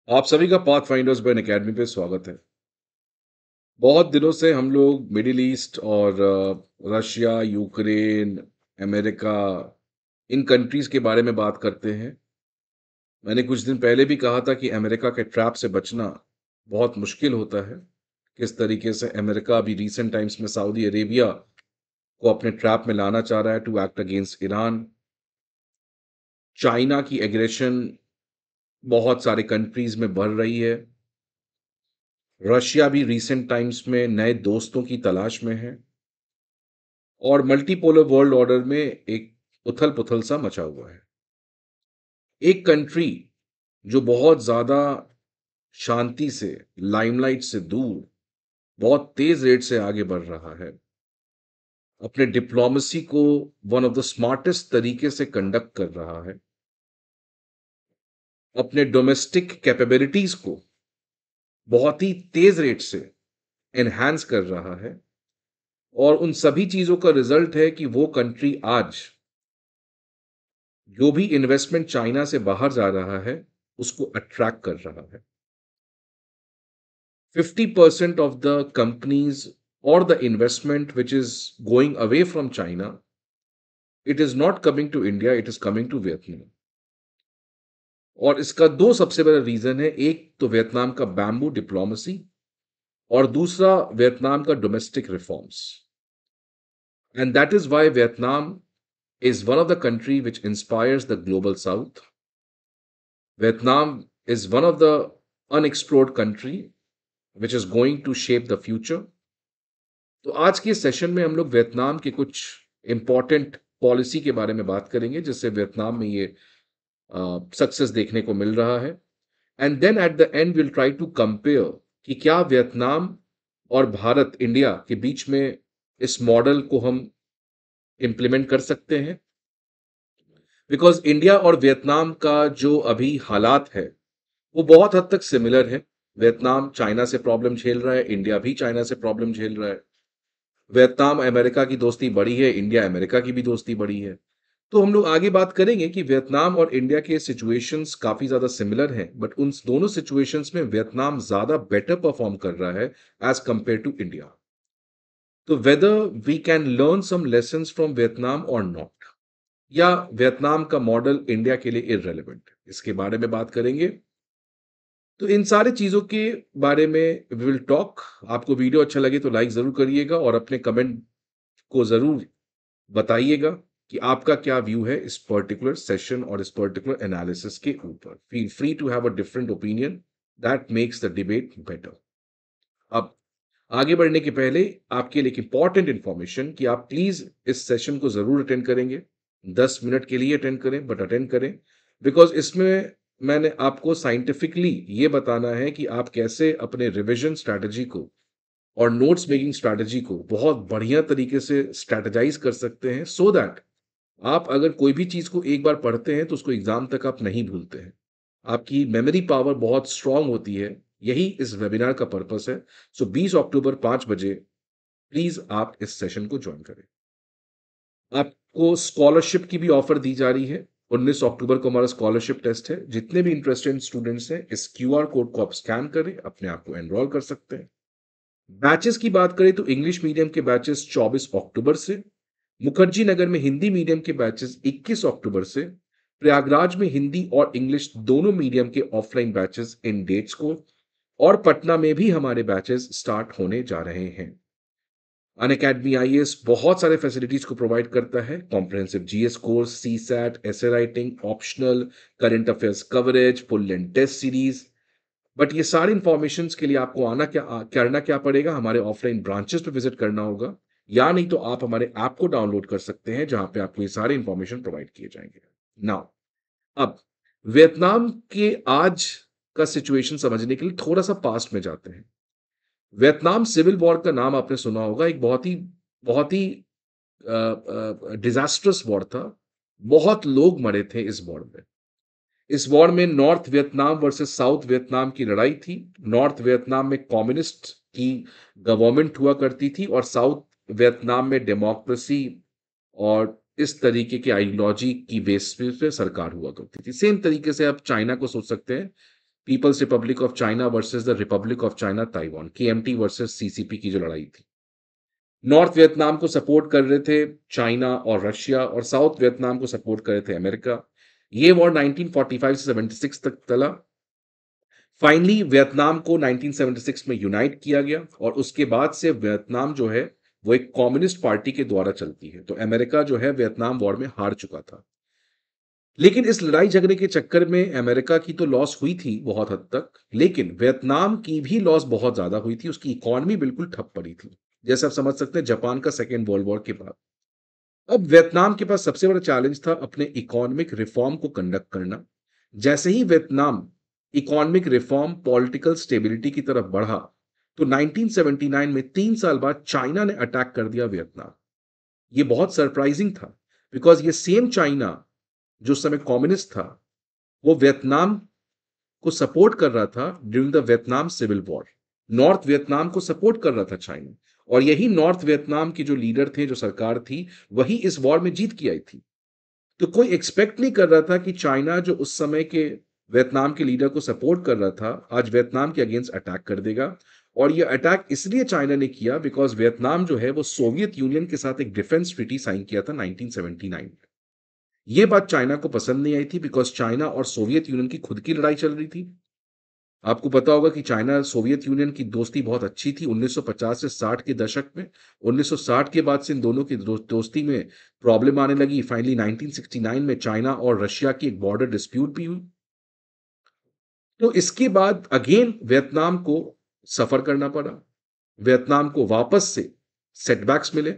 आप सभी का पाथ फाइंडर्स बाय एकेडमी पे स्वागत है। बहुत दिनों से हम लोग मिडिल ईस्ट और Russia, Ukraine, America in countries के बारे में बात करते हैं। मैंने कुछ दिन पहले भी कहा था कि अमेरिका के ट्रैप से बचना बहुत मुश्किल होता है। किस तरीके से अमेरिका अभी रिसेंट टाइम्स में सऊदी अरेबिया को अपने ट्रैप में लाना चाह रहा है to act against Iran. China की एग्रेशन बहुत सारे कंट्रीज में बढ़ रही है। रशिया भी रिसेंट टाइम्स में नए दोस्तों की तलाश में है और मल्टीपोलर वर्ल्ड ऑर्डर में एक उथल पुथल सा मचा हुआ है। एक कंट्री जो बहुत ज्यादा शांति से, लाइमलाइट से दूर, बहुत तेज रेट से आगे बढ़ रहा है, अपने डिप्लोमेसी को वन ऑफ द स्मार्टेस्ट तरीके से कंडक्ट कर रहा है, अपने डोमेस्टिक कैपेबिलिटीज को बहुत ही तेज रेट से एनहांस कर रहा है। और उन सभी चीजों का रिजल्ट है कि वो कंट्री आज जो भी इन्वेस्टमेंट चाइना से बाहर जा रहा है उसको अट्रैक्ट कर रहा है। 50% of the companies or the investment which is going away from China, it is not coming to India, it is coming to Vietnam. और इसका दो सबसे बड़ा रीजन है। एक तो वियतनाम का बैम्बू डिप्लोमेसी और दूसरा वियतनाम का domestic reforms. And that is why Vietnam is one of the country which inspires the global south. Vietnam is one of the unexplored country which is going to shape the future. तो आज के session में हम लोग Vietnam के कुछ important policy के बारे में बात करेंगे जिससे वियतनाम में ये सक्सेस देखने को मिल रहा है। And then at the end will try to compare कि क्या वियतनाम और भारत, इंडिया के बीच में इस मॉडल को हम इम्प्लीमेंट कर सकते हैं। बिकॉज इंडिया और वियतनाम का जो अभी हालात है वो बहुत हद तक सिमिलर है। वियतनाम चाइना से प्रॉब्लम झेल रहा है, इंडिया भी चाइना से प्रॉब्लम झेल रहा है। वियतनाम अमेरिका की दोस्ती बड़ी है, इंडिया अमेरिका की भी दोस्ती बड़ी है। तो हम लोग आगे बात करेंगे कि वियतनाम और इंडिया के सिचुएशंस काफी ज्यादा सिमिलर हैं, बट उन दोनों सिचुएशंस में वियतनाम ज्यादा बेटर परफॉर्म कर रहा है एज कंपेयर टू इंडिया। तो whether we can learn some lessons from Vietnam और नॉट, या वियतनाम का मॉडल इंडिया के लिए इररेलेवेंट है, इसके बारे में बात करेंगे। तो इन सारी चीजों के बारे में वी विल टॉक। आपको वीडियो अच्छा लगे तो लाइक जरूर करिएगा और अपने कमेंट को जरूर बताइएगा कि आपका क्या व्यू है इस पर्टिकुलर सेशन और इस पर्टिकुलर एनालिसिस के ऊपर। Feel free to have a different opinion, that makes the debate better. अब आगे बढ़ने के पहले आपके लिए एक इंपॉर्टेंट इंफॉर्मेशन कि आप प्लीज इस सेशन को जरूर अटेंड करेंगे। 10 मिनट के लिए अटेंड करें, बट अटेंड करें, बिकॉज इसमें मैंने आपको साइंटिफिकली ये बताना है कि आप कैसे अपने रिविजन स्ट्रैटेजी को और नोट्स मेकिंग स्ट्रैटेजी को बहुत बढ़िया तरीके से स्ट्रैटेजाइज कर सकते हैं, सो दैट आप अगर कोई भी चीज को एक बार पढ़ते हैं तो उसको एग्जाम तक आप नहीं भूलते हैं। आपकी मेमोरी पावर बहुत स्ट्रांग होती है। यही इस वेबिनार का पर्पस है। सो 20 अक्टूबर 5 बजे प्लीज आप इस सेशन को ज्वाइन करें। आपको स्कॉलरशिप की भी ऑफर दी जा रही है। 19 अक्टूबर को हमारा स्कॉलरशिप टेस्ट है। जितने भी इंटरेस्टेड स्टूडेंट्स हैं इस क्यूआर कोड को आप स्कैन करें, अपने आप को एनरोल कर सकते हैं। बैचेस की बात करें तो इंग्लिश मीडियम के बैचेस 24 अक्टूबर से, मुखर्जी नगर में हिंदी मीडियम के बैचेस 21 अक्टूबर से, प्रयागराज में हिंदी और इंग्लिश दोनों मीडियम के ऑफलाइन बैचेस इन डेट्स को, और पटना में भी हमारे बैचेस स्टार्ट होने जा रहे हैं। अनअकैडमी आईएएस बहुत सारे फैसिलिटीज को प्रोवाइड करता है। Comprehensive GS course, CSAT, essay writing, optional, current affairs coverage, full length test series. But ये सारी इंफॉर्मेशन के लिए आपको करना क्या पड़ेगा, हमारे ऑफलाइन ब्रांचेस पे विजिट करना होगा, या नहीं तो आप हमारे ऐप को डाउनलोड कर सकते हैं जहां पे आपको ये सारे इंफॉर्मेशन प्रोवाइड किए जाएंगे। नाउ, अब वियतनाम के आज का सिचुएशन समझने के लिए थोड़ा सा पास्ट में जाते हैं। वियतनाम सिविल वॉर का नाम आपने सुना होगा। एक बहुत ही डिजास्ट्रस वॉर था। बहुत लोग मरे थे इस वॉर में। इस वॉर में north Vietnam versus south Vietnam की लड़ाई थी। नॉर्थ वियतनाम में कम्युनिस्ट की गवर्नमेंट हुआ करती थी और साउथ वियतनाम में डेमोक्रेसी और इस तरीके की आइडियोलॉजी की बेस पे सरकार हुआ करती थी। सेम तरीके से आप चाइना को सोच सकते हैं People's Republic of China versus the Republic of China Taiwan, KMT versus CCP की जो लड़ाई थी। नॉर्थ वियतनाम को सपोर्ट कर रहे थे चाइना और रशिया, और साउथ वियतनाम को सपोर्ट कर रहे थे अमेरिका। ये वॉर 1945 से 76 तक चला। फाइनली वियतनाम को 1976 में यूनाइट किया गया, और उसके बाद से वियतनाम जो है वो एक कम्युनिस्ट पार्टी के द्वारा चलती है। तो अमेरिका जो है वियतनाम वॉर में हार चुका था। लेकिन इस लड़ाई झगड़े के चक्कर में अमेरिका की तो लॉस हुई थी बहुत हद तक, लेकिन वियतनाम की भी लॉस बहुत ज्यादा हुई थी। उसकी इकोनॉमी बिल्कुल ठप पड़ी थी, जैसे आप समझ सकते हैं जापान का सेकेंड वर्ल्ड वॉर के बाद। अब वियतनाम के पास सबसे बड़ा चैलेंज था अपने इकोनॉमिक रिफॉर्म को कंडक्ट करना। जैसे ही Vietnam economic reform political stability की तरफ बढ़ा, तो 1979 में 3 साल बाद चाइना ने अटैक कर दिया वियतनाम। ये बहुत सरप्राइजिंग था, बिकॉज ये सेम चाइना जो उस समय कम्युनिस्ट था, वो वियतनाम को सपोर्ट कर रहा था during the Vietnam civil war. North Vietnam को सपोर्ट कर रहा था चाइना, और यही नॉर्थ वियतनाम के जो लीडर थे, जो सरकार थी, वही इस वॉर में जीत की आई थी। तो कोई एक्सपेक्ट नहीं कर रहा था कि चाइना जो उस समय के वियतनाम के लीडर को सपोर्ट कर रहा था, आज वियतनाम के अगेंस्ट अटैक कर देगा। और ये अटैक इसलिए चाइना ने किया बिकॉज वियतनाम जो है वो सोवियत यूनियन के साथ एक डिफेंस ट्रीटी साइन किया था 1979 में। ये बात चाइना को पसंद नहीं आई थी, बिकॉज चाइना और सोवियत यूनियन की खुद की लड़ाई चल रही थी। आपको पता होगा कि चाइना सोवियत यूनियन की दोस्ती बहुत अच्छी थी 1950 से 60 के दशक में। 1960 के बाद से इन दोनों की दोस्ती में प्रॉब्लम आने लगी। फाइनली 1969 में चाइना और रशिया की एक बॉर्डर डिस्प्यूट भी हुई। तो इसके बाद अगेन वियतनाम को सफर करना पड़ा, वियतनाम को वापस से सेटबैक्स मिले।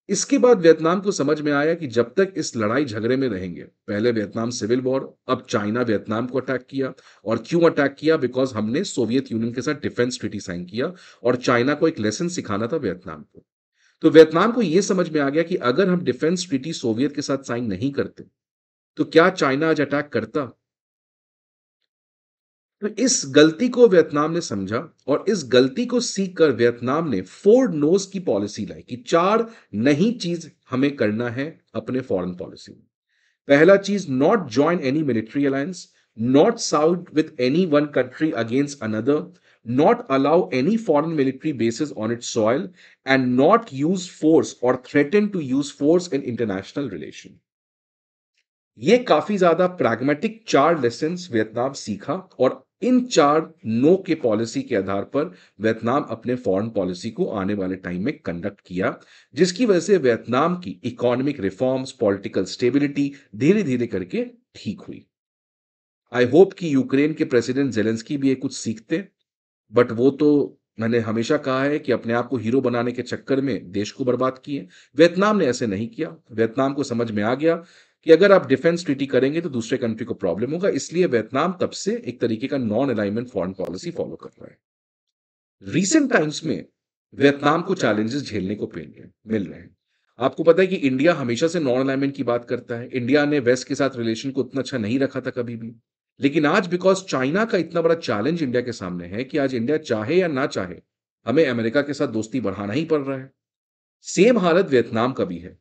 इसके बाद वियतनाम को समझ में आया कि जब तक इस लड़ाई झगड़े में रहेंगे, पहले वियतनाम सिविल वॉर, अब चाइना वियतनाम को अटैक किया। और क्यों अटैक किया? बिकॉज हमने सोवियत यूनियन के साथ डिफेंस ट्रीटी साइन किया, और चाइना को एक लेसन सिखाना था वियतनाम को। तो वियतनाम को यह समझ में आ गया कि अगर हम डिफेंस ट्रीटी सोवियत के साथ साइन नहीं करते, तो क्या चाइना आज अटैक करता? तो इस गलती को वियतनाम ने समझा, और इस गलती को सीख कर वियतनाम ने 4 नोज की पॉलिसी लाई कि 4 नई चीज हमें करना है अपने फॉरेन पॉलिसी में। पहला चीज, not join any military alliance, not south with any one country against another, not allow any foreign military bases on its soil, and not use force और threaten to use force in international relation. ये काफी ज्यादा pragmatic 4 lesson Vietnam सीखा, और इन 4 no के policy के आधार पर Vietnam अपने फॉरेन पॉलिसी को आने वाले टाइम में कंडक्ट किया, जिसकी वजह से वियतनाम की इकोनॉमिक रिफॉर्म्स, पॉलिटिकल स्टेबिलिटी धीरे धीरे करके ठीक हुई। आई होप कि यूक्रेन के प्रेसिडेंट जेलेंस्की भी ये कुछ सीखते, बट वो तो, मैंने हमेशा कहा है कि अपने आप को हीरो बनाने के चक्कर में देश को बर्बाद किए। वियतनाम ने ऐसे नहीं किया। वियतनाम को समझ में आ गया कि अगर आप डिफेंस ट्रीटी करेंगे तो दूसरे कंट्री को प्रॉब्लम होगा, इसलिए वियतनाम तब से एक तरीके का non alignment foreign policy follow कर रहा है। रीसेंट टाइम्स में वियतनाम को चैलेंजेस झेलने को मिल रहे हैं। आपको पता है कि इंडिया हमेशा से नॉन अलाइनमेंट की बात करता है। इंडिया ने वेस्ट के साथ रिलेशन को उतना अच्छा नहीं रखा था कभी भी। लेकिन आज बिकॉज चाइना का इतना बड़ा चैलेंज इंडिया के सामने है कि आज इंडिया चाहे या ना चाहे, हमें अमेरिका के साथ दोस्ती बढ़ाना ही पड़ रहा है। सेम हालत वियतनाम का भी है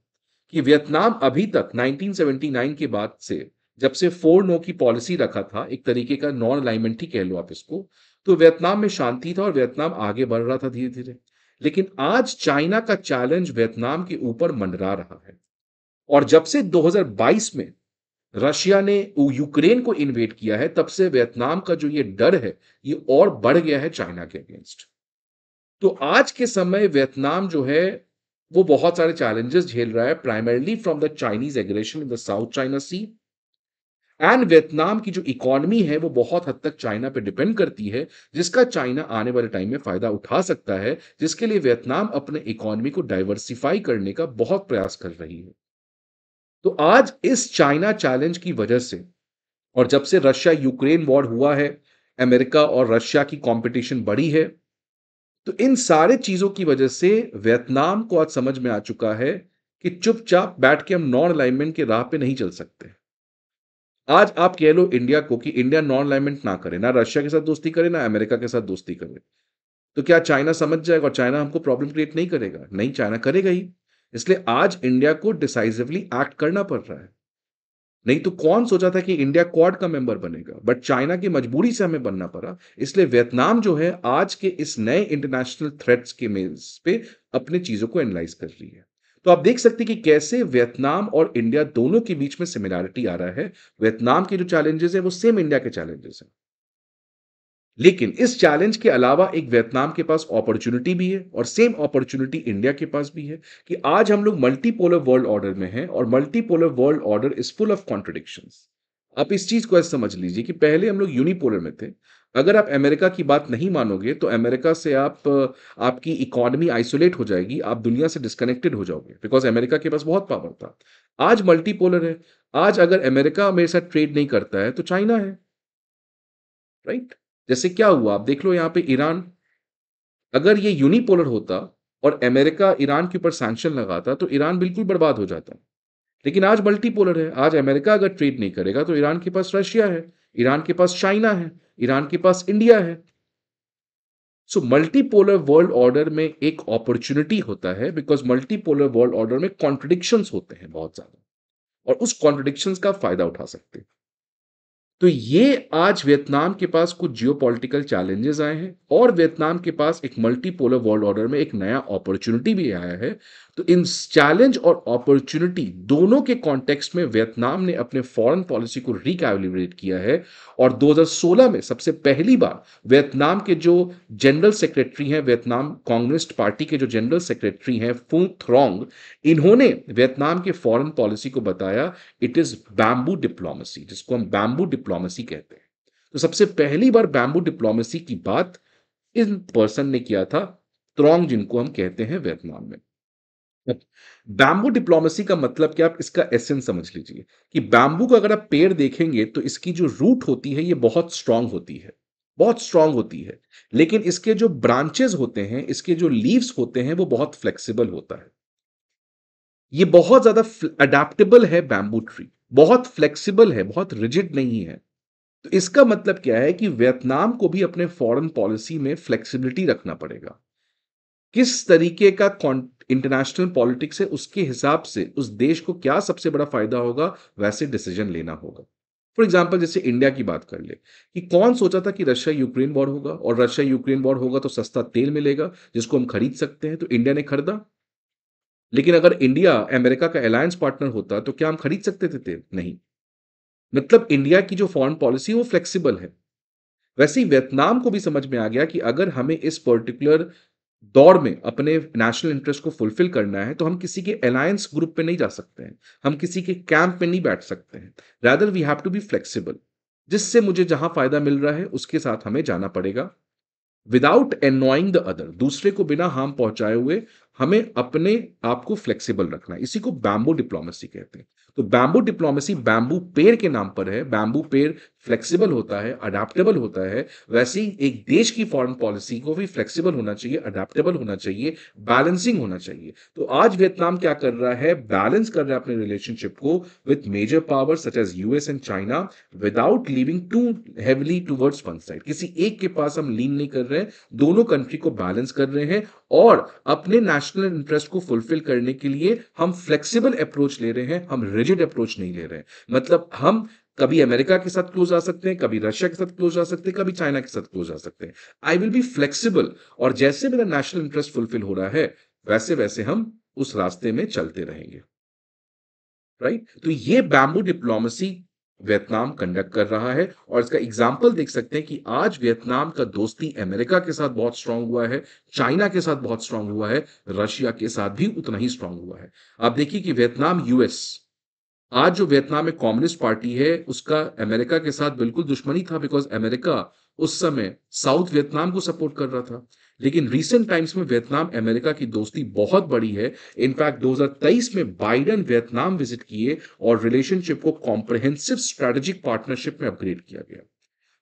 कि वियतनाम अभी तक 1979 के बाद से, जब से 4 नो की पॉलिसी रखा था, एक तरीके का नॉन अलाइनमेंट ही कह लो आप इसको, तो वियतनाम में शांति था और वियतनाम आगे बढ़ रहा था धीरे धीरे। लेकिन आज चाइना का चैलेंज वियतनाम के ऊपर मंडरा रहा है, और जब से 2022 में रशिया ने यूक्रेन को इन्वेड किया है, तब से वियतनाम का जो ये डर है, ये और बढ़ गया है चाइना के अगेंस्ट। तो आज के समय वियतनाम जो है वो बहुत सारे चैलेंजेस झेल रहा है, primarily from the Chinese aggression in the South China Sea. And Vietnam की जो इकोनॉमी है वो बहुत हद तक चाइना पे डिपेंड करती है, जिसका चाइना आने वाले टाइम में फायदा उठा सकता है, जिसके लिए वियतनाम अपने इकोनॉमी को डाइवर्सिफाई करने का बहुत प्रयास कर रही है। तो आज इस चाइना चैलेंज की वजह से, और जब से रशिया यूक्रेन वॉर हुआ है, अमेरिका और रशिया की कंपटीशन बढ़ी है, तो इन सारे चीजों की वजह से वियतनाम को आज समझ में आ चुका है कि चुपचाप बैठ के हम नॉन अलाइनमेंट के राह पे नहीं चल सकते। आज आप कह लो इंडिया को कि इंडिया नॉन अलाइनमेंट ना करे, ना रशिया के साथ दोस्ती करे, ना अमेरिका के साथ दोस्ती करे, तो क्या चाइना समझ जाएगा और चाइना हमको प्रॉब्लम क्रिएट नहीं करेगा? नहीं, चाइना करेगा ही। इसलिए आज इंडिया को डिसाइसिवली एक्ट करना पड़ रहा है। नहीं तो कौन सोचा था कि इंडिया क्वाड का मेंबर बनेगा, बट चाइना की मजबूरी से हमें बनना पड़ा। इसलिए वियतनाम जो है आज के इस नए इंटरनेशनल थ्रेट्स के मेज पे अपने चीजों को एनालाइज कर रही है। तो आप देख सकते हैं कि कैसे वियतनाम और इंडिया दोनों के बीच में सिमिलैरिटी आ रहा है। वियतनाम के जो चैलेंजेस है वो सेम इंडिया के चैलेंजेस हैं, लेकिन इस चैलेंज के अलावा एक वियतनाम के पास अपॉर्चुनिटी भी है और सेम अपॉर्चुनिटी इंडिया के पास भी है कि आज हम लोग मल्टीपोलर वर्ल्ड ऑर्डर में हैं और multipolar world order is full of contradictions. आप इस चीज को ऐसे समझ लीजिए कि पहले हम लोग यूनिपोलर में थे। अगर आप अमेरिका की बात नहीं मानोगे तो अमेरिका से आपकी इकोनॉमी आइसोलेट हो जाएगी, आप दुनिया से डिस्कनेक्टेड हो जाओगे, बिकॉज अमेरिका के पास बहुत पावर था। आज मल्टीपोलर है। आज अगर अमेरिका मेरे साथ ट्रेड नहीं करता है तो चाइना है, राइट? जैसे क्या हुआ आप देख लो यहां पे ईरान। अगर ये यूनिपोलर होता और अमेरिका ईरान के ऊपर सैंक्शन लगाता तो ईरान बिल्कुल बर्बाद हो जाता। लेकिन आज मल्टीपोलर है। आज अमेरिका अगर ट्रेड नहीं करेगा तो ईरान के पास रशिया है, ईरान के पास चाइना है, ईरान के पास इंडिया है। सो मल्टीपोलर वर्ल्ड ऑर्डर में एक अपॉर्चुनिटी होता है, बिकॉज मल्टीपोलर वर्ल्ड ऑर्डर में कॉन्ट्रडिक्शंस होते हैं बहुत ज्यादा, और उस कॉन्ट्रडिक्शंस का फायदा उठा सकते हैं। तो ये आज वियतनाम के पास कुछ जियोपॉलिटिकल चैलेंजेस आए हैं और वियतनाम के पास एक मल्टीपोलर वर्ल्ड ऑर्डर में एक नया अपॉर्चुनिटी भी आया है। तो इन चैलेंज और अपॉर्चुनिटी दोनों के कॉन्टेक्स्ट में वियतनाम ने अपने फॉरेन पॉलिसी को रिकैलिब्रेट किया है। और 2016 में सबसे पहली बार वियतनाम के जो जनरल सेक्रेटरी हैं, वियतनाम कम्युनिस्ट पार्टी के जो जनरल सेक्रेटरी हैं फू थ्रॉन्ग, इन्होंने वियतनाम के फॉरेन पॉलिसी को बताया इट इज बैम्बू डिप्लोमेसी, जिसको हम बैम्बू डिप्लोमेसी कहते हैं। तो सबसे पहली बार बैम्बू डिप्लोमेसी की बात इन पर्सन ने किया था, त्रोंग, जिनको हम कहते हैं वियतनाम में। बैम्बू डिप्लोमेसी का मतलब क्या, आप इसका एसेंस समझ लीजिए कि बैम्बू का अगर आप पेड़ देखेंगे तो इसकी जो रूट होती है ये बहुत स्ट्रांग होती है, बहुत स्ट्रांग होती है। लेकिन इसके जो ब्रांचेस होते हैं, इसके जो लीव्स होते हैं, वो बहुत फ्लेक्सिबल होता है। ये बहुत ज्यादा अडेप्टेबल है बैम्बू ट्री, बहुत फ्लेक्सिबल है, बहुत रिजिड नहीं है। तो इसका मतलब क्या है कि वियतनाम को भी अपने फॉरेन पॉलिसी में फ्लेक्सिबिलिटी रखना पड़ेगा। किस तरीके का इंटरनेशनल पॉलिटिक्स है उसके हिसाब से उस देश को क्या सबसे बड़ा फायदा होगा, वैसे डिसीजन लेना होगा। फॉर एग्जाम्पल जैसे इंडिया की बात कर ले कि कौन सोचा था कि रशिया यूक्रेन वॉर होगा, और रशिया यूक्रेन वॉर होगा तो सस्ता तेल मिलेगा जिसको हम खरीद सकते हैं, तो इंडिया ने खरीदा। लेकिन अगर इंडिया अमेरिका का अलायंस पार्टनर होता तो क्या हम खरीद सकते थे तेल? नहीं। मतलब इंडिया की जो फॉरेन पॉलिसी वो फ्लेक्सिबल है। वैसे ही वियतनाम को भी समझ में आ गया कि अगर हमें इस पर्टिकुलर दौर में अपने नेशनल इंटरेस्ट को फुलफिल करना है तो हम किसी के अलायंस ग्रुप पे नहीं जा सकते हैं, हम किसी के कैंप पे नहीं बैठ सकते हैं। Rather we have to be flexible. जिससे मुझे जहां फायदा मिल रहा है उसके साथ हमें जाना पड़ेगा, विदाउट एनॉइंग द अदर, दूसरे को बिना हार्म पहुंचाए हुए हमें अपने आप को फ्लेक्सिबल रखना है। इसी को बैम्बू डिप्लोमेसी कहते हैं। तो बैम्बू डिप्लोमेसी बैम्बू पेड़ के नाम पर है। बैम्बू पेड़ फ्लेक्सिबल होता है, अडेप्टेबल होता है। वैसे ही एक देश की फॉरेन पॉलिसी को भी फ्लेक्सिबल होना चाहिए, अडेप्टेबल होना चाहिए, बैलेंसिंग होना चाहिए। तो आज वियतनाम क्या कर रहा है, बैलेंस कर रहा है अपने रिलेशनशिप को with major power such as US and China, without living to heavily towards one side. किसी एक के पास हम लीन नहीं कर रहे हैं, दोनों कंट्री को बैलेंस कर रहे हैं और अपने नेशनल इंटरेस्ट को फुलफिल करने के लिए हम फ्लेक्सिबल अप्रोच ले रहे हैं, हम रिजिड अप्रोच नहीं ले रहे हैं। मतलब हम कभी अमेरिका के साथ क्लोज आ सकते हैं, कभी रशिया के साथ क्लोज आ सकते हैं, कभी चाइना के साथ क्लोज आ सकते हैं। आई विल बी फ्लेक्सिबल, और जैसे मेरा नेशनल इंटरेस्ट फुलफिल हो रहा है वैसे वैसे हम उस रास्ते में चलते रहेंगे, राइट? तो ये बैम्बू डिप्लोमेसी वियतनाम कंडक्ट कर रहा है, और इसका एग्जाम्पल देख सकते हैं कि आज वियतनाम का दोस्ती अमेरिका के साथ बहुत स्ट्रांग हुआ है, चाइना के साथ बहुत स्ट्रांग हुआ है, रशिया के साथ भी उतना ही स्ट्रांग हुआ है। आप देखिए कि वियतनाम यूएस, आज जो वियतनाम में कम्युनिस्ट पार्टी है उसका अमेरिका के साथ बिल्कुल दुश्मनी था, बिकॉज अमेरिका उस समय साउथ वियतनाम को सपोर्ट कर रहा था। लेकिन रीसेंट टाइम्स में वियतनाम अमेरिका की दोस्ती बहुत बड़ी है। इनफैक्ट 2023 में बाइडेन वियतनाम विजिट किए और रिलेशनशिप को कॉम्प्रिहेंसिव स्ट्रेटेजिक पार्टनरशिप में अपग्रेड किया गया।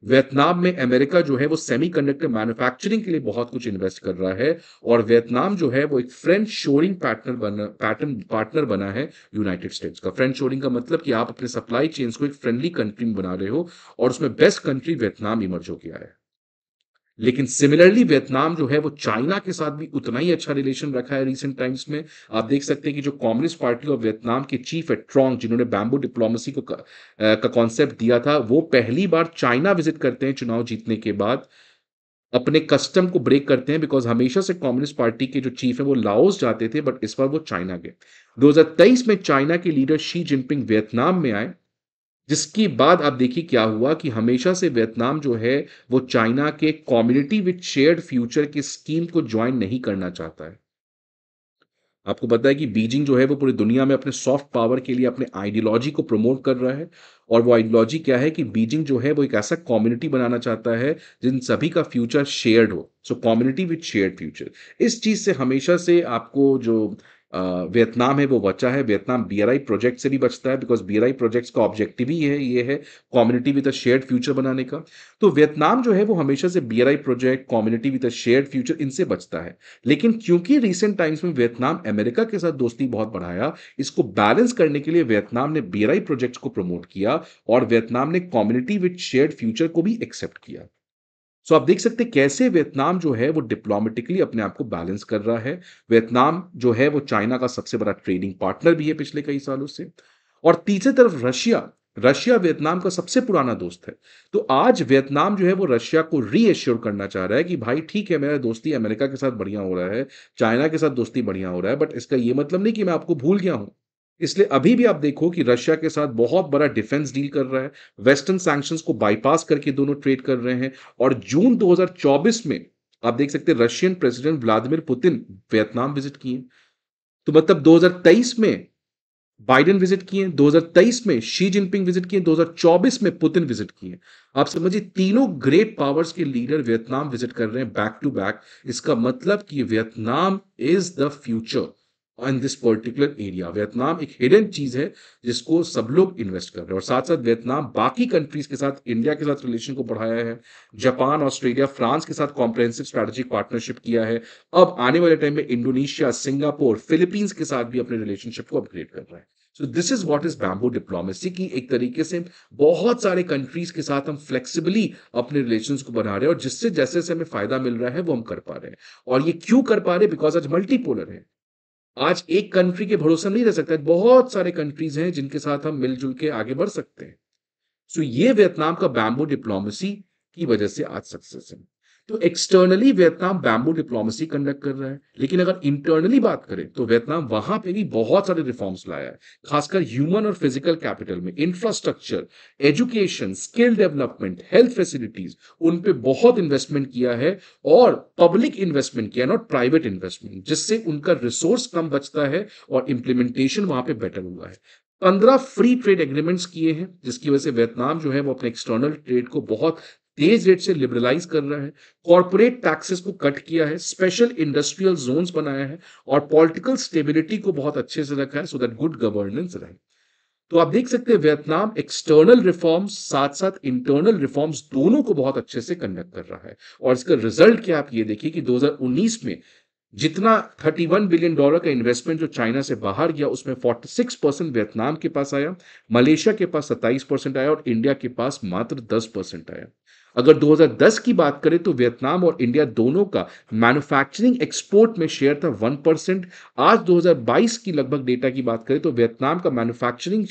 वियतनाम में अमेरिका जो है वो सेमीकंडक्टर मैन्युफैक्चरिंग के लिए बहुत कुछ इन्वेस्ट कर रहा है, और वियतनाम जो है वो एक फ्रेंड शोरिंग पार्टनर बना है यूनाइटेड स्टेट्स का। फ्रेंड शोरिंग का मतलब कि आप अपने सप्लाई चेन्स को एक फ्रेंडली कंट्री में बना रहे हो, और उसमें बेस्ट कंट्री वियतनाम इमर्ज हो गया है। लेकिन सिमिलरली वियतनाम जो है वो चाइना के साथ भी उतना ही अच्छा रिलेशन रखा है रिसेंट टाइम्स में। आप देख सकते हैं कि जो कम्युनिस्ट पार्टी ऑफ वियतनाम के चीफ है ट्रॉन्ग, जिन्होंने बैम्बू डिप्लोमेसी का कॉन्सेप्ट दिया था, वो पहली बार चाइना विजिट करते हैं चुनाव जीतने के बाद, अपने कस्टम को ब्रेक करते हैं, बिकॉज हमेशा से कम्युनिस्ट पार्टी के जो चीफ है वो लाओस जाते थे, बट इस बार वो चाइना गए। 2023 में चाइना के लीडर शी जिनपिंग वियतनाम में आए, जिसके बाद आप देखिए क्या हुआ कि हमेशा से वियतनाम जो है वो चाइना के कम्युनिटी विद शेयर्ड फ्यूचर की स्कीम को ज्वाइन नहीं करना चाहता है। आपको पता है कि बीजिंग जो है वो पूरी दुनिया में अपने सॉफ्ट पावर के लिए अपने आइडियोलॉजी को प्रमोट कर रहा है, और वो आइडियोलॉजी क्या है कि बीजिंग जो है वो एक ऐसा कम्युनिटी बनाना चाहता है जिन सभी का फ्यूचर शेयर्ड हो, सो कम्युनिटी विद शेयर्ड फ्यूचर। इस चीज से हमेशा से आपको जो वियतनाम है वो बचा है। वियतनाम बीआरआई प्रोजेक्ट से भी बचता है, बिकॉज बीआरआई प्रोजेक्ट्स का ऑब्जेक्टिव ही है ये है community with a shared future बनाने का। तो वियतनाम जो है वो हमेशा से BRI project, community with a shared future, इनसे बचता है। लेकिन क्योंकि रिसेंट टाइम्स में वियतनाम अमेरिका के साथ दोस्ती बहुत बढ़ाया, इसको बैलेंस करने के लिए वियतनाम ने बीआरआई प्रोजेक्ट्स को प्रमोट किया, और वियतनाम ने कम्युनिटी विद शेयर्ड फ्यूचर को भी एक्सेप्ट किया। सो आप देख सकते हैं कैसे वियतनाम जो है वो डिप्लोमेटिकली अपने आप को बैलेंस कर रहा है। वियतनाम जो है वो चाइना का सबसे बड़ा ट्रेडिंग पार्टनर भी है पिछले कई सालों से। और तीसरी तरफ रशिया, रशिया वियतनाम का सबसे पुराना दोस्त है। तो आज वियतनाम जो है वो रशिया को रीएश्योर करना चाह रहा है कि भाई ठीक है, मेरा दोस्ती अमेरिका के साथ बढ़िया हो रहा है, चाइना के साथ दोस्ती बढ़िया हो रहा है, बट इसका ये मतलब नहीं कि मैं आपको भूल गया हूं। इसलिए अभी भी आप देखो कि रशिया के साथ बहुत बड़ा डिफेंस डील कर रहा है, वेस्टर्न सैंक्शंस को बाईपास करके दोनों ट्रेड कर रहे हैं। और जून 2024 में आप देख सकते हैं Russian president Vladimir Putin Vietnam visit किए। तो मतलब 2023 में बाइडेन विजिट किए, 2023 में शी जिनपिंग विजिट किए, 2024 में पुतिन विजिट किए। आप समझिए तीनों ग्रेट पावर्स के लीडर वियतनाम विजिट कर रहे हैं बैक टू बैक। इसका मतलब कि Vietnam is the future in this particular area. Vietnam एक हिडन चीज है जिसको सब लोग इन्वेस्ट कर रहे हैं, और साथ साथ वियतनाम बाकी कंट्रीज के साथ, इंडिया के साथ रिलेशन को बढ़ाया है, जापान, ऑस्ट्रेलिया, फ्रांस के साथ कॉम्प्रिहेंसिव स्ट्रैटेजिक पार्टनरशिप किया है। अब आने वाले टाइम में इंडोनेशिया, सिंगापुर, फिलीपींस के साथ भी अपने रिलेशनशिप को अपग्रेड कर रहा है। So this is what is bamboo diplomacy, की एक तरीके से बहुत सारे कंट्रीज के साथ हम फ्लेक्सिबली अपने रिलेशंस को बना रहे हैं, और जिससे जैसे जैसे हमें फायदा मिल रहा है वो हम कर पा रहे हैं। और ये क्यों कर पा रहे हैं? बिकॉज आज मल्टीपोलर है। आज एक कंट्री के भरोसा नहीं रह सकता है, बहुत सारे कंट्रीज हैं जिनके साथ हम मिलजुल के आगे बढ़ सकते हैं। सो ये वियतनाम का बैम्बू डिप्लोमेसी की वजह से आज सक्सेस है। तो externally Vietnam bamboo diplomacy conduct कर रहा है, लेकिन अगर इंटरनली बात करें तो वियतनाम वहां पे भी बहुत सारे रिफॉर्म्स लाया है, खासकर ह्यूमन और फिजिकल कैपिटल में, infrastructure, education, skill development, health facilities, उन पे बहुत इन्वेस्टमेंट किया है। और पब्लिक इन्वेस्टमेंट किया, नॉट प्राइवेट इन्वेस्टमेंट, जिससे उनका रिसोर्स कम बचता है और इंप्लीमेंटेशन वहां पे बेटर हुआ है। 15 फ्री ट्रेड एग्रीमेंट्स किए हैं, जिसकी वजह से वियतनाम जो है वो अपने एक्सटर्नल ट्रेड को बहुत तेज रेट से लिबरलाइज कर रहा है। कॉर्पोरेट टैक्सेस को कट किया है, स्पेशल इंडस्ट्रियल जोन्स बनाया है, और पॉलिटिकल स्टेबिलिटी को बहुत अच्छे से रखा है, सो दैट गुड गवर्नेंस रहे। तो आप देख सकते हैं वियतनाम एक्सटर्नल रिफॉर्म्स साथ साथ इंटरनल रिफॉर्म्स दोनों को बहुत अच्छे से कंडक्ट कर रहा है। और इसका रिजल्ट क्या, आप ये देखिए कि 2019 में जितना $31 बिलियन का इन्वेस्टमेंट जो चाइना से बाहर गया, उसमें 46% वियतनाम के पास आया, मलेशिया के पास 27% आया, और इंडिया के पास मात्र 10% आया। अगर 2010 की बात करें तो वियतनाम और इंडिया दोनों का मैन्युफैक्चरिंग एक्सपोर्ट में शेयर था 1%। आज 2022 की लगभग डेटा की बात करें तो वियतनाम का मैन्युफैक्चरिंग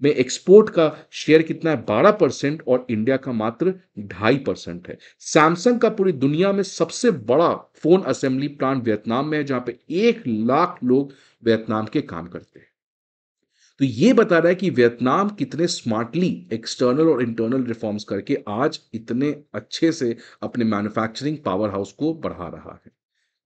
में एक्सपोर्ट का शेयर कितना है? 12%, और इंडिया का मात्र 2.5% है। सैमसंग का पूरी दुनिया में सबसे बड़ा फोन असेंबली प्लांट वियतनाम में है, जहां पे 1 लाख लोग वियतनाम के काम करते हैं। तो ये बता रहा है कि वियतनाम कितने स्मार्टली एक्सटर्नल और इंटरनल रिफॉर्म्स करके आज इतने अच्छे से अपने मैन्युफैक्चरिंग पावर हाउस को बढ़ा रहा है।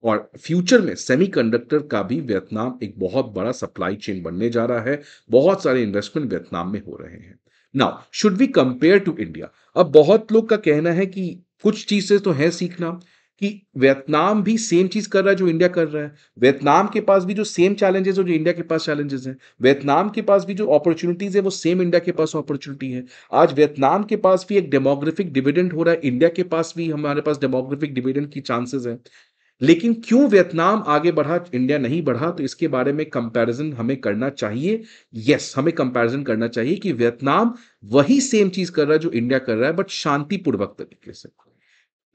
और फ्यूचर में सेमीकंडक्टर का भी वियतनाम एक बहुत बड़ा सप्लाई चेन बनने जा रहा है। बहुत सारे इन्वेस्टमेंट वियतनाम में हो रहे हैं। Now should we compare to India? अब बहुत लोग का कहना है कि कुछ चीजें तो है सीखना, कि वियतनाम भी सेम चीज कर रहा है जो इंडिया कर रहा है। वियतनाम के पास भी जो सेम चैलेंजेस है जो इंडिया के पास चैलेंजेस हैं, वियतनाम के पास भी जो अपॉर्चुनिटीज है वो सेम इंडिया के पास अपॉर्चुनिटी है। आज वियतनाम के पास भी एक डेमोग्राफिक डिविडेंड हो रहा है, इंडिया के पास भी, हमारे पास डेमोग्राफिक डिविडेंड की चांसेस है। लेकिन क्यों वियतनाम आगे बढ़ा, इंडिया नहीं बढ़ा? तो इसके बारे में कंपैरिजन हमें करना चाहिए। यस, हमें कंपैरिजन करना चाहिए कि वियतनाम वही सेम चीज कर रहा है जो इंडिया कर रहा है, बट शांतिपूर्वक तरीके से।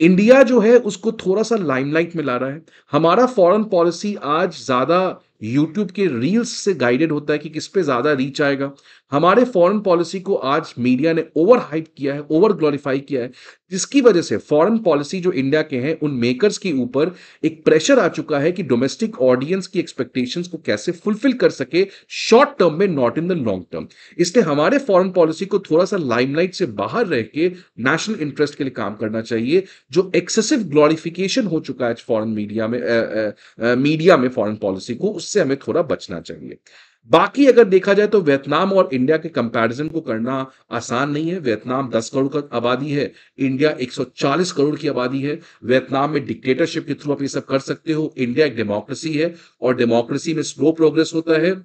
इंडिया जो है उसको थोड़ा-सा लाइमलाइट में ला रहा है। हमारा फॉरेन पॉलिसी आज ज़्यादा यूट्यूब के रील्स से गाइडेड होता है कि किस पे ज़्यादा रीच आएगा। हमारे फॉरेन पॉलिसी को आज मीडिया ने ओवर हाइप किया है, ओवर ग्लोरीफाई किया है, जिसकी वजह से फॉरेन पॉलिसी जो इंडिया के हैं, उन मेकर्स के ऊपर एक प्रेशर आ चुका है कि डोमेस्टिक ऑडियंस की एक्सपेक्टेशंस को कैसे फुलफिल कर सके शॉर्ट टर्म में, not in the long term. इसलिए हमारे फॉरेन पॉलिसी को थोड़ा-सा लाइमलाइट से बाहर रह के नेशनल इंटरेस्ट के लिए काम करना चाहिए। जो एक्सेसिव ग्लोरिफिकेशन हो चुका है फॉरेन मीडिया में फॉरेन पॉलिसी को, उससे हमें थोड़ा बचना चाहिए। बाकी अगर देखा जाए तो वियतनाम और इंडिया के कंपैरिजन को करना आसान नहीं है। वियतनाम 10 करोड़ का आबादी है, इंडिया 140 करोड़ की आबादी है। वियतनाम में डिक्टेटरशिप के थ्रू आप ये सब कर सकते हो, इंडिया एक डेमोक्रेसी है और डेमोक्रेसी में स्लो प्रोग्रेस होता है।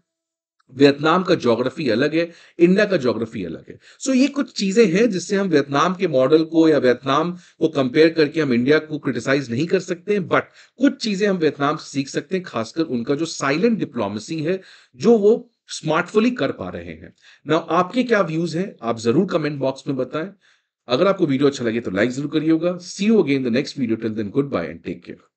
वियतनाम का ज्योग्राफी अलग है, इंडिया का ज्योग्राफी अलग है। सो ये कुछ चीजें हैं जिससे हम वियतनाम के मॉडल को या वियतनाम को कंपेयर करके हम इंडिया को क्रिटिसाइज नहीं कर सकते हैं, बट कुछ चीजें हम वियतनाम से सीख सकते हैं, खासकर उनका जो साइलेंट डिप्लोमेसी है, जो वो स्मार्टफुली कर पा रहे हैं। ना आपके क्या व्यूज हैं, आप जरूर कमेंट बॉक्स में बताएं। अगर आपको वीडियो अच्छा लगे तो लाइक जरूर करिएगा। See you again the next video, till then good bye and take care.